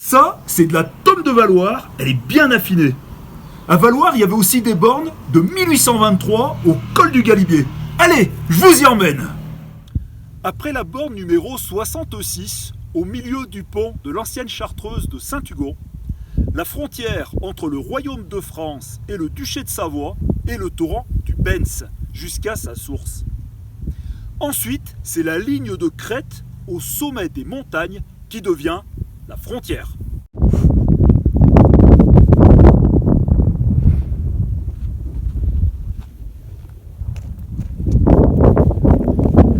Ça, c'est de la tome de Valloire, elle est bien affinée. À Valloire, il y avait aussi des bornes de 1823 au col du Galibier. Allez, je vous y emmène. Après la borne numéro 66, au milieu du pont de l'ancienne chartreuse de Saint-Hugon, la frontière entre le Royaume de France et le Duché de Savoie est le torrent du Benz, jusqu'à sa source. Ensuite, c'est la ligne de crête au sommet des montagnes qui devient la frontière.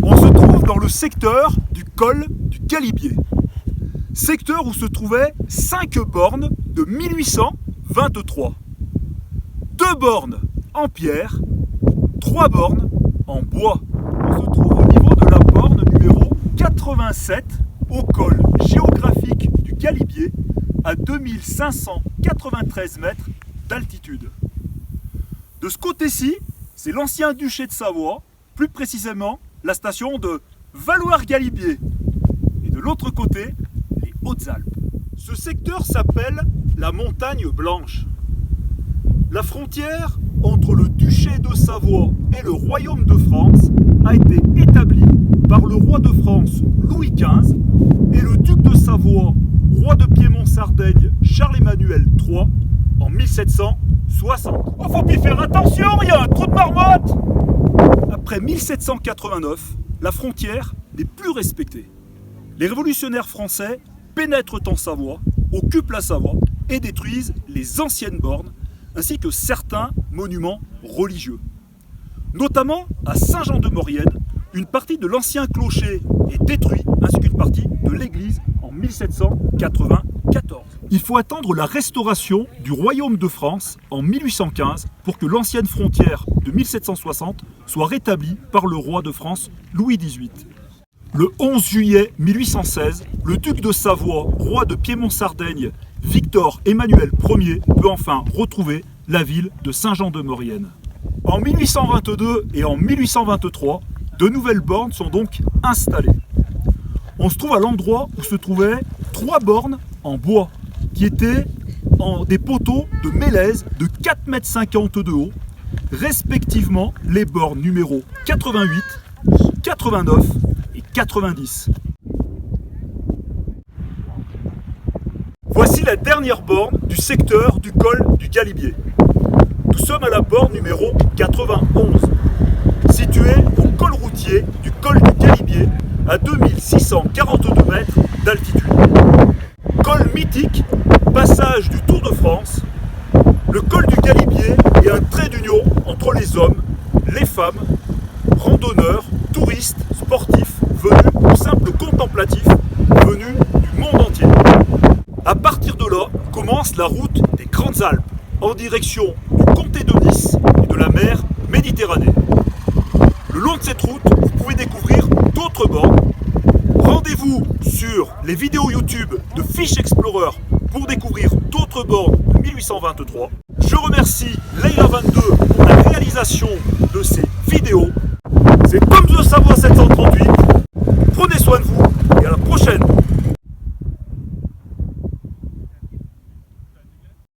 On se trouve dans le secteur du col du Galibier. Secteur où se trouvaient 5 bornes de 1823. 2 bornes en pierre, 3 bornes en bois. On se trouve au niveau de la borne numéro 87 au col géographique du Galibier à 2593 mètres d'altitude. De ce côté-ci, c'est l'ancien duché de Savoie, plus précisément la station de Valloire-Galibier. Et de l'autre côté, les Hautes-Alpes. Ce secteur s'appelle la Montagne Blanche. La frontière entre le duché de Savoie et le royaume de France a été établie par le roi de France Louis XV et le duc de Savoie, roi de Piémont-Sardaigne Charles-Emmanuel III en 1760. Oh, faut plus faire attention, il y a un trou de marmotte! Après 1789, la frontière n'est plus respectée. Les révolutionnaires français pénètrent en Savoie, occupent la Savoie et détruisent les anciennes bornes ainsi que certains monuments religieux. Notamment à Saint-Jean-de-Maurienne, une partie de l'ancien clocher est détruite ainsi qu'une partie de l'église en 1794. Il faut attendre la restauration du Royaume de France en 1815 pour que l'ancienne frontière de 1760 soit rétablie par le roi de France Louis XVIII. Le 11 juillet 1816, le duc de Savoie, roi de Piémont-Sardaigne, Victor Emmanuel Ier peut enfin retrouver la ville de Saint-Jean-de-Maurienne. En 1822 et en 1823, de nouvelles bornes sont donc installées. On se trouve à l'endroit où se trouvaient 3 bornes en bois, qui étaient en des poteaux de mélèze de 4,50 m de haut, respectivement les bornes numéro 88, 89 et 90. Voici la dernière borne du secteur du col du Galibier. Nous sommes à la borne numéro 91, située au col routier du col du Galibier à 2642 mètres d'altitude. Col mythique, passage du Tour de France, le col du Galibier est un trait d'union entre les hommes, les femmes, randonneurs, touristes, sportifs, venus ou simples contemplatifs, venus du monde entier. À partir de là, commence la route des Grandes Alpes, en direction du comté de Nice et de la mer Méditerranée. Le long de cette route, vous pouvez découvrir d'autres bornes. Rendez-vous sur les vidéos YouTube de Fish Explorer pour découvrir d'autres bornes de 1823. Je remercie Leila22 pour la réalisation de ces vidéos. C'est Tom de Savoie 730.